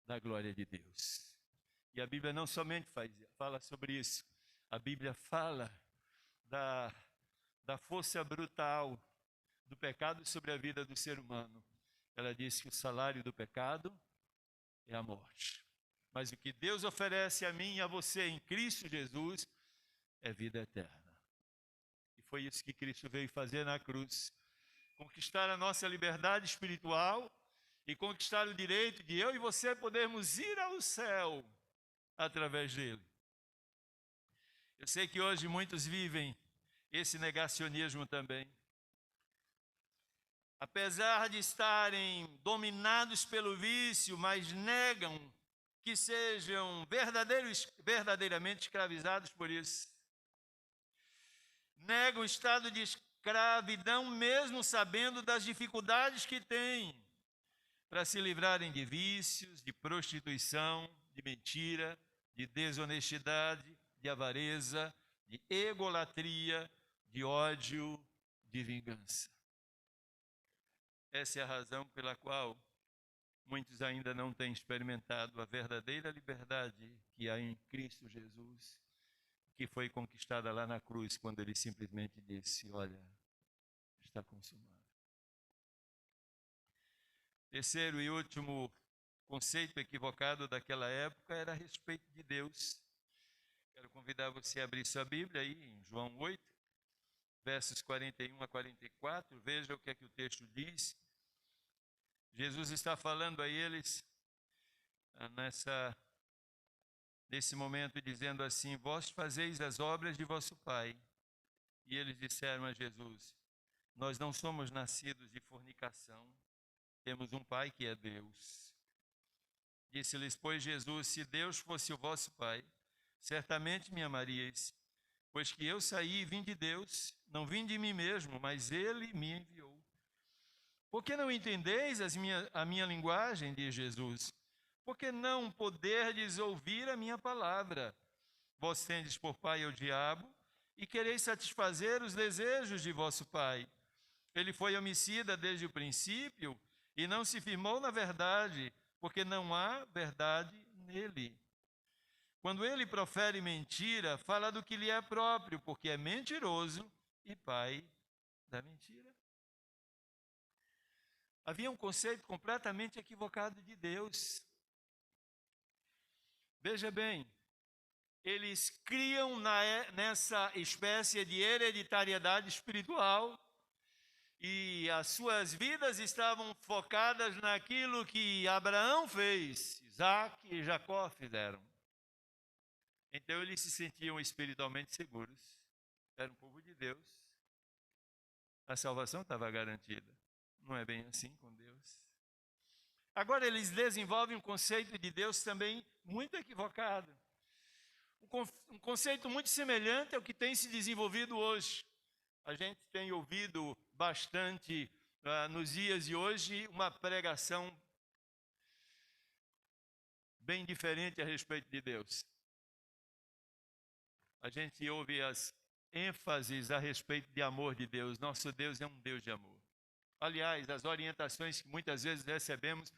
da glória de Deus. E a Bíblia não somente fala sobre isso, a Bíblia fala da força brutal do pecado sobre a vida do ser humano. Ela diz que o salário do pecado é a morte. Mas o que Deus oferece a mim e a você em Cristo Jesus é vida eterna. E foi isso que Cristo veio fazer na cruz. Conquistar a nossa liberdade espiritual e conquistar o direito de eu e você podermos ir ao céu através dele. Eu sei que hoje muitos vivem esse negacionismo também. Apesar de estarem dominados pelo vício, mas negam que sejam verdadeiramente escravizados por isso. Negam o estado de escravidão mesmo sabendo das dificuldades que têm para se livrarem de vícios, de prostituição, de mentira, de desonestidade, de avareza, de egolatria, de ódio, de vingança. Essa é a razão pela qual muitos ainda não têm experimentado a verdadeira liberdade que há em Cristo Jesus, que foi conquistada lá na cruz, quando ele simplesmente disse: olha, está consumado. Terceiro e último conceito equivocado daquela época era a respeito de Deus. Quero convidar você a abrir sua Bíblia aí em João 8, versos 41 a 44. Veja o que é que o texto diz. Jesus está falando a eles nesse momento, dizendo assim: vós fazeis as obras de vosso pai. E eles disseram a Jesus: nós não somos nascidos de fornicação, temos um pai que é Deus. Disse-lhes, pois, Jesus: se Deus fosse o vosso pai, certamente me amaríeis, pois que eu saí e vim de Deus, não vim de mim mesmo, mas ele me enviou. Por que não entendeis a minha linguagem, diz Jesus? Porque não poderdes ouvir a minha palavra. Vós tendes por pai o diabo, e quereis satisfazer os desejos de vosso pai. Ele foi homicida desde o princípio, e não se firmou na verdade, porque não há verdade nele. Quando ele profere mentira, fala do que lhe é próprio, porque é mentiroso e pai da mentira. Havia um conceito completamente equivocado de Deus. Veja bem, eles criam nessa espécie de hereditariedade espiritual, e as suas vidas estavam focadas naquilo que Abraão fez, Isaac e Jacó fizeram. Então eles se sentiam espiritualmente seguros, eram um povo de Deus, a salvação estava garantida. Não é bem assim com Deus. Agora eles desenvolvem um conceito de Deus também muito equivocado. Um conceito muito semelhante ao que tem se desenvolvido hoje. A gente tem ouvido bastante nos dias de hoje uma pregação bem diferente a respeito de Deus. A gente ouve as ênfases a respeito de amor de Deus. Nosso Deus é um Deus de amor. Aliás, as orientações que muitas vezes recebemos,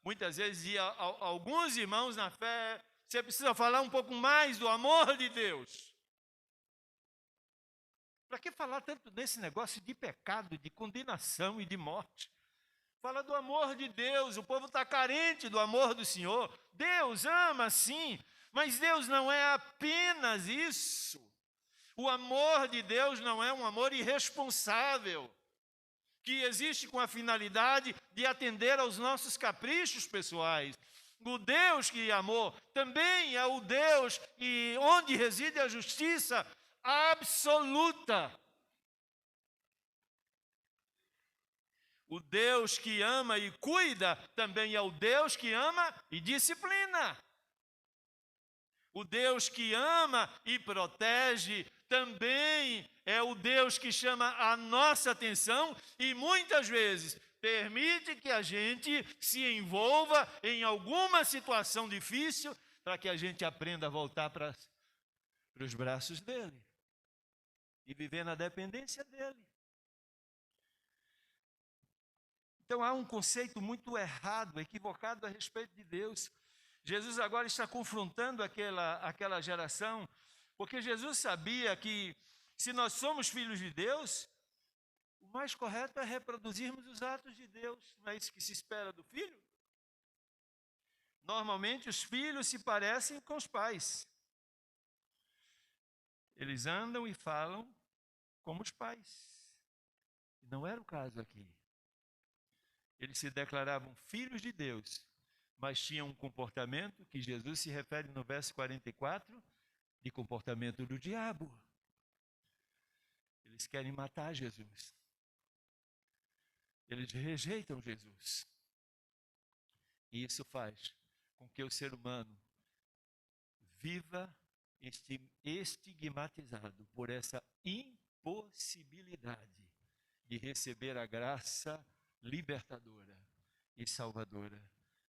muitas vezes de alguns irmãos na fé, você precisa falar um pouco mais do amor de Deus. Para que falar tanto desse negócio de pecado, de condenação e de morte? Fala do amor de Deus. O povo está carente do amor do Senhor. Deus ama sim, mas Deus não é apenas isso. O amor de Deus não é um amor irresponsável, que existe com a finalidade de atender aos nossos caprichos pessoais. O Deus que amou também é o Deus onde reside a justiça absoluta. O Deus que ama e cuida também é o Deus que ama e disciplina. O Deus que ama e protege também é o Deus que chama a nossa atenção e muitas vezes permite que a gente se envolva em alguma situação difícil para que a gente aprenda a voltar para os braços dele e viver na dependência dele. Então há um conceito muito errado, equivocado a respeito de Deus. Jesus agora está confrontando aquela geração, porque Jesus sabia que se nós somos filhos de Deus, o mais correto é reproduzirmos os atos de Deus. Não é isso que se espera do filho? Normalmente os filhos se parecem com os pais. Eles andam e falam como os pais. Não era o caso aqui. Eles se declaravam filhos de Deus, mas tinham um comportamento que Jesus se refere no verso 44, de comportamento do diabo. Eles querem matar Jesus. Eles rejeitam Jesus. E isso faz com que o ser humano viva estigmatizado por essa impossibilidade de receber a graça libertadora e salvadora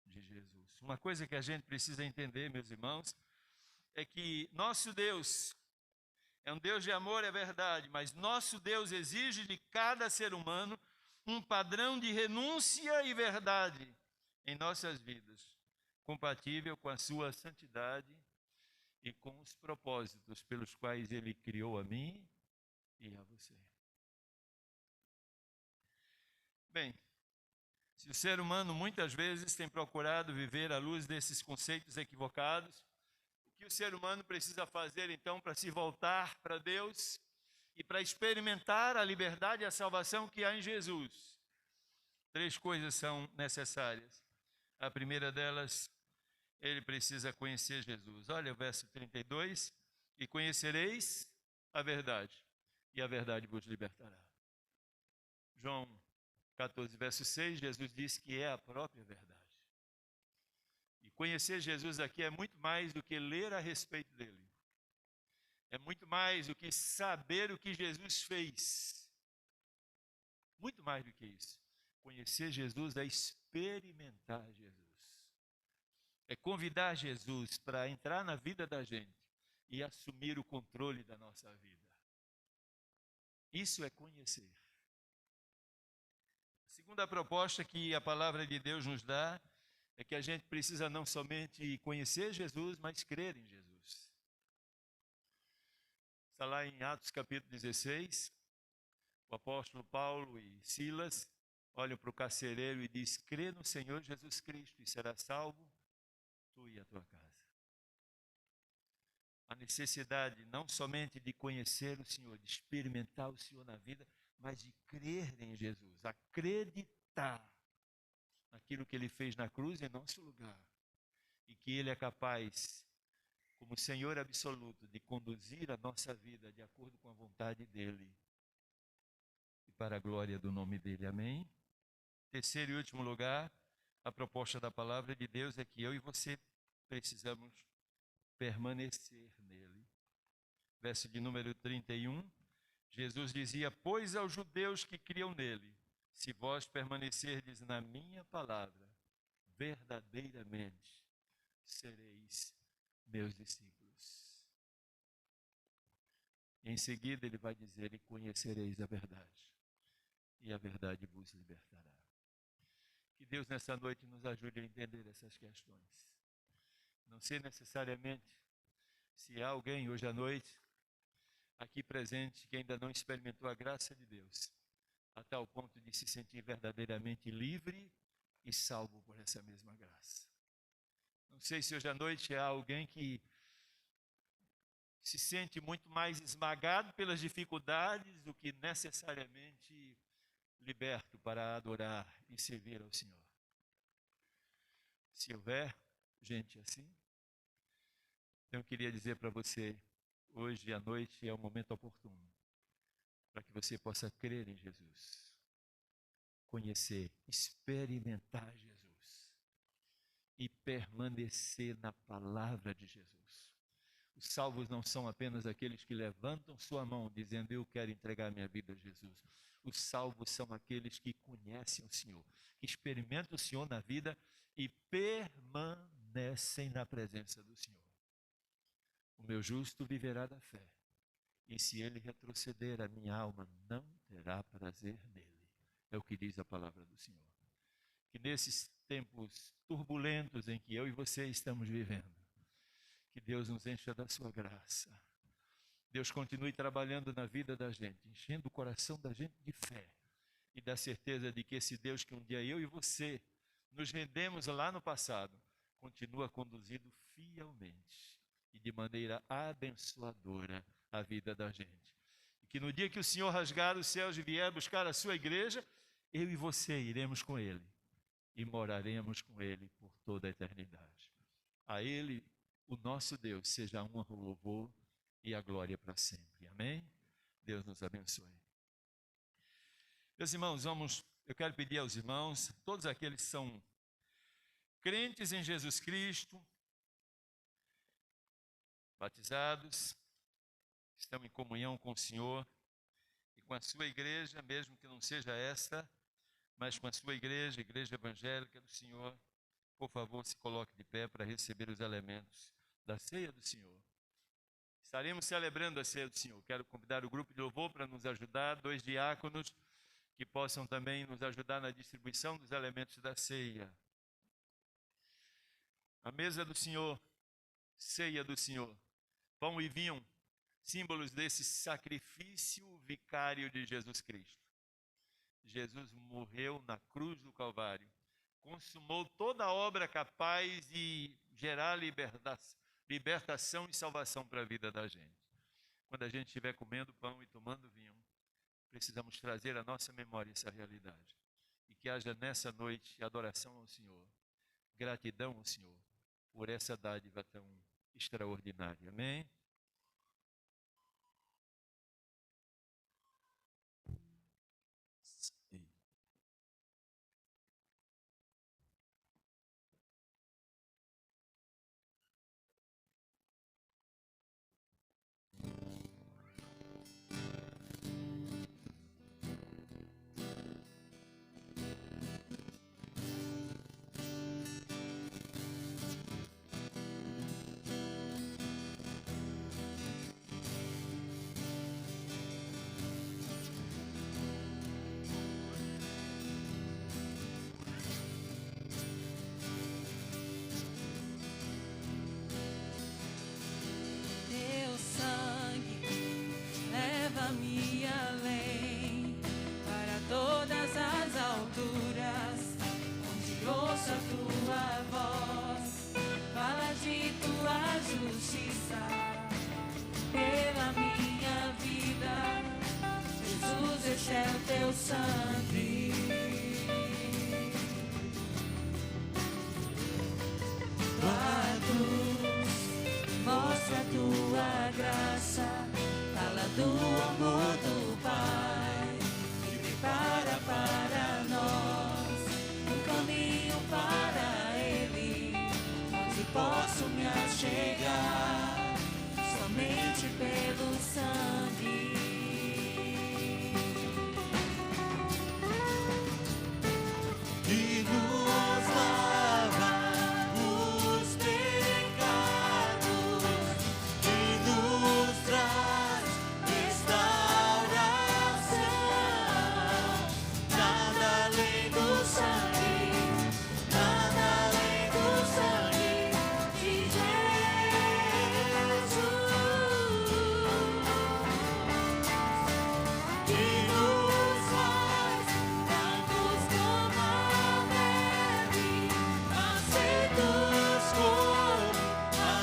de Jesus. Uma coisa que a gente precisa entender, meus irmãos, é que nosso Deus, É um Deus de amor, é verdade, mas nosso Deus exige de cada ser humano um padrão de renúncia e verdade em nossas vidas, compatível com a sua santidade e com os propósitos pelos quais Ele criou a mim e a você. Bem, se o ser humano muitas vezes tem procurado viver à luz desses conceitos equivocados, o que o ser humano precisa fazer então para se voltar para Deus e para experimentar a liberdade e a salvação que há em Jesus? 3 coisas são necessárias. A primeira delas, ele precisa conhecer Jesus. Olha o verso 32, e conhecereis a verdade, e a verdade vos libertará. João 14, verso 6, Jesus diz que é a própria verdade. E conhecer Jesus aqui é muito mais do que ler a respeito dele. É muito mais do que saber o que Jesus fez. Muito mais do que isso. Conhecer Jesus é experimentar Jesus. É convidar Jesus para entrar na vida da gente e assumir o controle da nossa vida. Isso é conhecer. A segunda proposta que a palavra de Deus nos dá é que a gente precisa não somente conhecer Jesus, mas crer em Jesus. Está lá em Atos capítulo 16, o apóstolo Paulo e Silas olham para o carcereiro e diz: crê no Senhor Jesus Cristo e será salvo tu e a tua casa. A necessidade não somente de conhecer o Senhor, de experimentar o Senhor na vida, mas de crer em Jesus, acreditar naquilo que Ele fez na cruz em nosso lugar e que Ele é capaz, como Senhor absoluto, de conduzir a nossa vida de acordo com a vontade dEle e para a glória do nome dEle. Amém? Terceiro e último lugar, a proposta da palavra de Deus é que eu e você precisamos permanecer nele. Verso de número 31, Jesus dizia: pois aos judeus que criam nele, se vós permanecerdes na minha palavra, verdadeiramente sereis meus discípulos. Em seguida ele vai dizer: e conhecereis a verdade, e a verdade vos libertará. Que Deus nessa noite nos ajude a entender essas questões. Não sei necessariamente se há alguém hoje à noite aqui presente que ainda não experimentou a graça de Deus, a tal ponto de se sentir verdadeiramente livre e salvo por essa mesma graça. Não sei se hoje à noite há alguém que se sente muito mais esmagado pelas dificuldades do que necessariamente liberto para adorar e servir ao Senhor. Se houver gente assim, então eu queria dizer para você, hoje à noite é o momento oportuno para que você possa crer em Jesus, conhecer, experimentar Jesus e permanecer na palavra de Jesus. Os salvos não são apenas aqueles que levantam sua mão dizendo: eu quero entregar minha vida a Jesus. Os salvos são aqueles que conhecem o Senhor, que experimentam o Senhor na vida e permanecem na presença do Senhor. O meu justo viverá da fé, e se ele retroceder, a minha alma não terá prazer nele. É o que diz a palavra do Senhor. Que nesses tempos turbulentos em que eu e você estamos vivendo, que Deus nos encha da sua graça. Deus continue trabalhando na vida da gente, enchendo o coração da gente de fé e da certeza de que esse Deus que um dia eu e você nos rendemos lá no passado, continua conduzindo fielmente e de maneira abençoadora a vida da gente. E que no dia que o Senhor rasgar os céus e vier buscar a sua igreja, eu e você iremos com Ele e moraremos com Ele por toda a eternidade. A Ele, o nosso Deus, seja a honra, o louvor e a glória para sempre. Amém? Deus nos abençoe. Meus irmãos, eu quero pedir aos irmãos, todos aqueles que são crentes em Jesus Cristo, batizados, estão em comunhão com o Senhor e com a sua igreja, mesmo que não seja esta, mas com a sua igreja, a igreja evangélica do Senhor, por favor, se coloque de pé para receber os elementos da ceia do Senhor. Estaremos celebrando a ceia do Senhor. Quero convidar o grupo de louvor para nos ajudar, 2 diáconos que possam também nos ajudar na distribuição dos elementos da ceia. A mesa do Senhor, ceia do Senhor, pão e vinho, símbolos desse sacrifício vicário de Jesus Cristo. Jesus morreu na cruz do Calvário, consumou toda a obra capaz de gerar libertação e salvação para a vida da gente. Quando a gente estiver comendo pão e tomando vinho, precisamos trazer à nossa memória essa realidade. E que haja nessa noite adoração ao Senhor, gratidão ao Senhor, por essa dádiva tão extraordinária. Amém? Teu sangue leva-me além para todas as alturas, onde ouço a tua voz, fala de tua justiça pela minha vida. Jesus, este é o teu sangue. Tua cruz mostra a tua graça, fala do amor do Pai, que prepara para nós um caminho para Ele, onde posso me achegar somente pelo sangue. Que nos lava os pecados, que nos traz restauração. Nada além do sangue, nada além do sangue de Jesus. Que nos faz brancos como a neve, aceitos como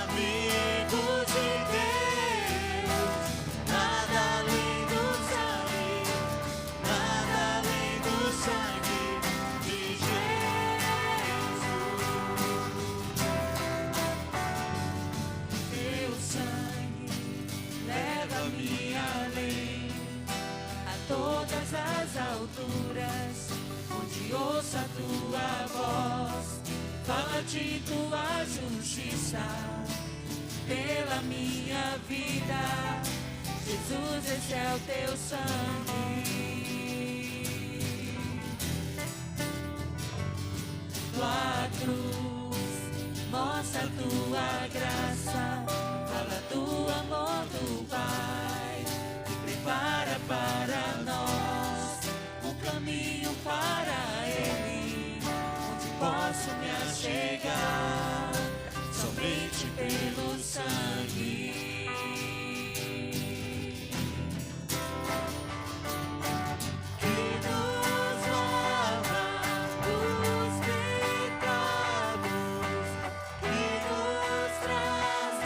amigos de Deus. Nada além do sangue, nada além do sangue de Jesus. Teu sangue leva-me além a todas as alturas, onde ouço a tua voz, fala de tua justiça pela minha vida. Jesus, esse é o teu sangue. Tua cruz mostra a tua graça, fala do amor do Pai, que prepara para nós um caminho para Ele, onde posso me achegar somente pelo sangue. Que nos lava dos pecados, que nos traz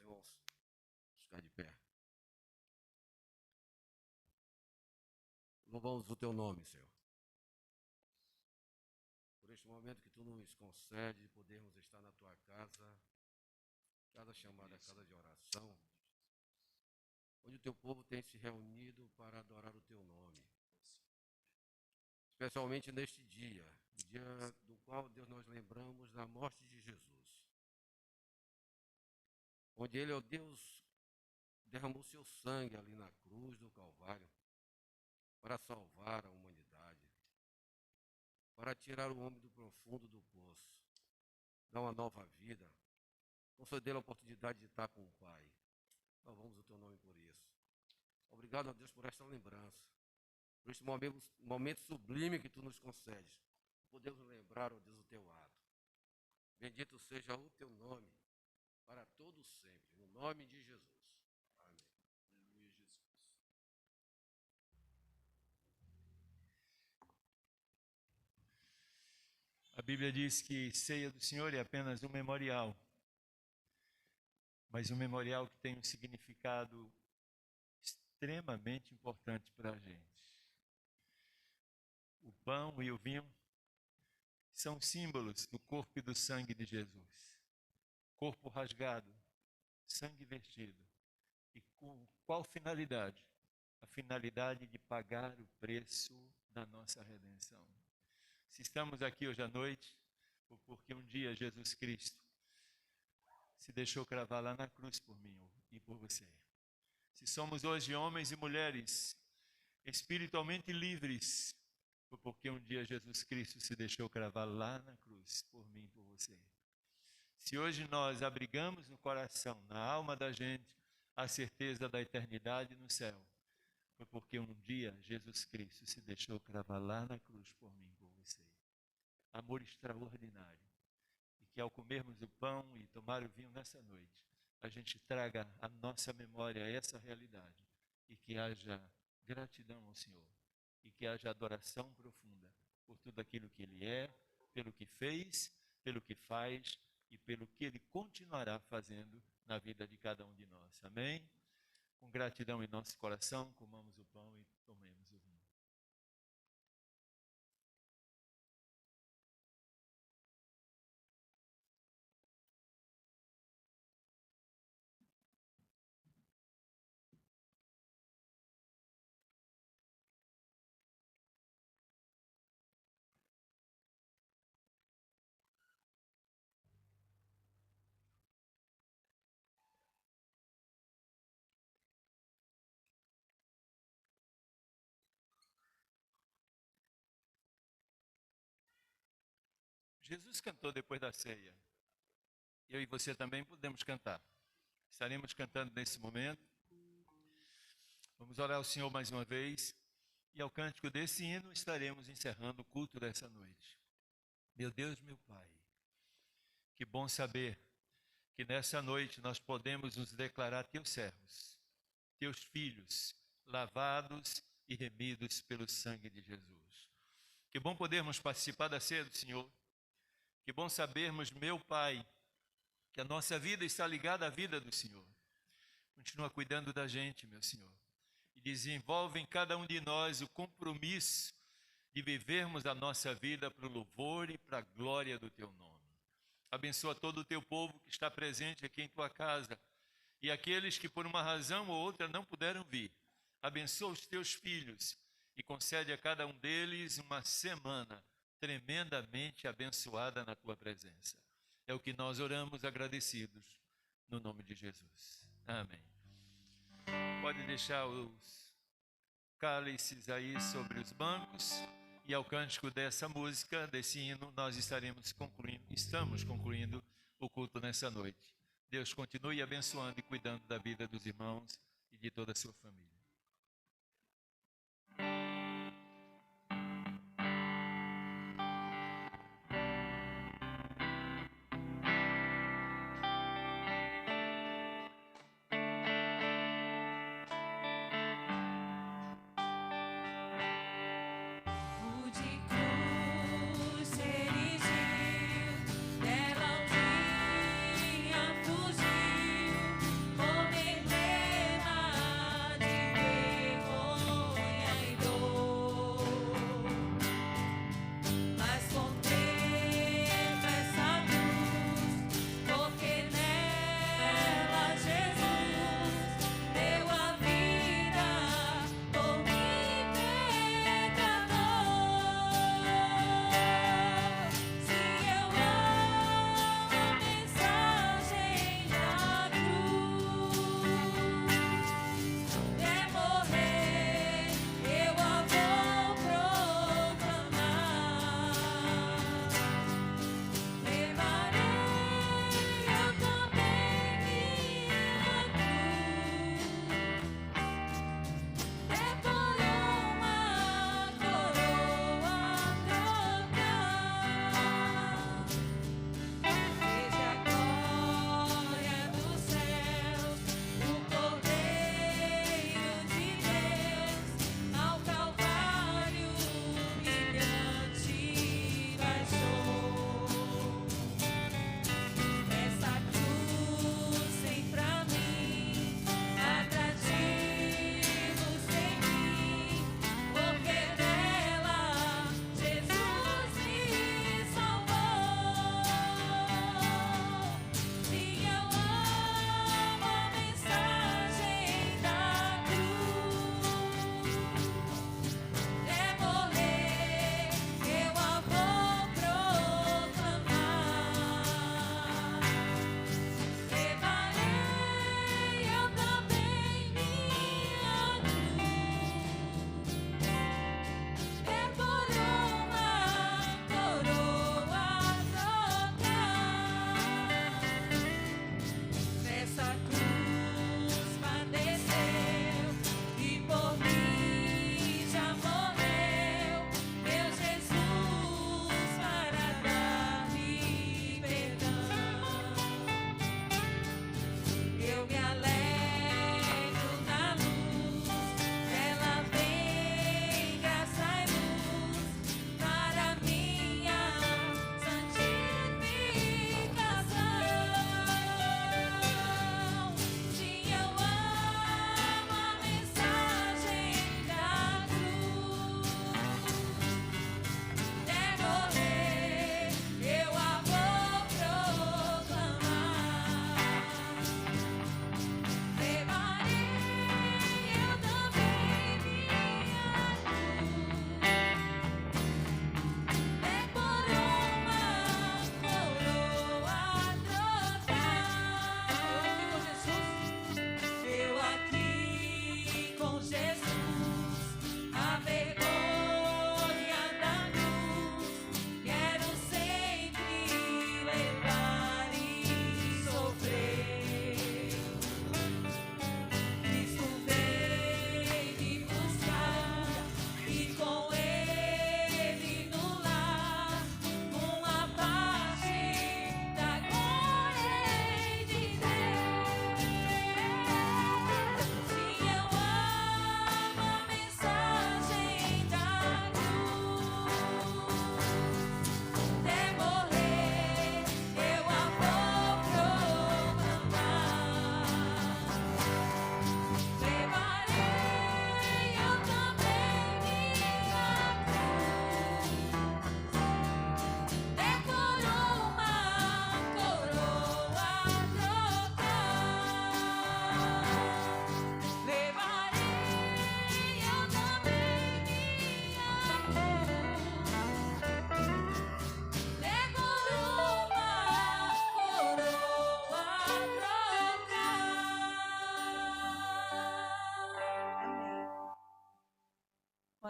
irmãos, ficar de pé. Louvamos o teu nome, Senhor. Por este momento que tu nos concede, podermos estar na tua casa, cada chamada, cada de oração, onde o teu povo tem se reunido para adorar o teu nome. Especialmente neste dia, o dia do qual, Deus, nós lembramos da morte de Jesus. Onde ele, ó Deus, derramou seu sangue ali na cruz do Calvário para salvar a humanidade, para tirar o homem do profundo do poço, dar uma nova vida, conceder a oportunidade de estar com o Pai. Louvamos o teu nome por isso. Obrigado, ó Deus, por esta lembrança, por este momento sublime que tu nos concedes. Podemos lembrar, ó Deus, o teu ato. Bendito seja o teu nome, para todos sempre, no nome de Jesus. Amém. Aleluia, Jesus. A Bíblia diz que ceia do Senhor é apenas um memorial, mas um memorial que tem um significado extremamente importante para a gente. O pão e o vinho são símbolos do corpo e do sangue de Jesus. Corpo rasgado, sangue vertido. E com qual finalidade? A finalidade de pagar o preço da nossa redenção. Se estamos aqui hoje à noite, porque um dia Jesus Cristo se deixou cravar lá na cruz por mim e por você. Se somos hoje homens e mulheres espiritualmente livres, porque um dia Jesus Cristo se deixou cravar lá na cruz por mim e por você. Se hoje nós abrigamos no coração, na alma da gente, a certeza da eternidade no céu, foi porque um dia Jesus Cristo se deixou cravar lá na cruz por mim e por você. Amor extraordinário. E que ao comermos o pão e tomar o vinho nessa noite, a gente traga à nossa memória essa realidade e que haja gratidão ao Senhor e que haja adoração profunda por tudo aquilo que Ele é, pelo que fez, pelo que faz e pelo que Ele continuará fazendo na vida de cada um de nós. Amém? Com gratidão em nosso coração, comamos o pão e tomemos o vinho. Jesus cantou depois da ceia. Eu e você também podemos cantar. Estaremos cantando nesse momento. Vamos orar ao Senhor mais uma vez. E ao cântico desse hino estaremos encerrando o culto dessa noite. Meu Deus, meu Pai, que bom saber que nessa noite nós podemos nos declarar teus servos, teus filhos, lavados e remidos pelo sangue de Jesus. Que bom podermos participar da ceia do Senhor. Que bom sabermos, meu Pai, que a nossa vida está ligada à vida do Senhor. Continua cuidando da gente, meu Senhor. E desenvolve em cada um de nós o compromisso de vivermos a nossa vida para o louvor e para a glória do Teu nome. Abençoa todo o Teu povo que está presente aqui em Tua casa e aqueles que por uma razão ou outra não puderam vir. Abençoa os Teus filhos e concede a cada um deles uma semana tremendamente abençoada na Tua presença. É o que nós oramos agradecidos, no nome de Jesus. Amém. Pode deixar os cálices aí sobre os bancos e ao cântico dessa música, desse hino, nós estamos concluindo o culto nessa noite. Deus continue abençoando e cuidando da vida dos irmãos e de toda a sua família. O de cruz erigiu, dela o dia fugiu,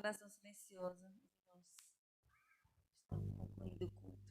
oração silenciosa. Nós estamos concluindo o culto.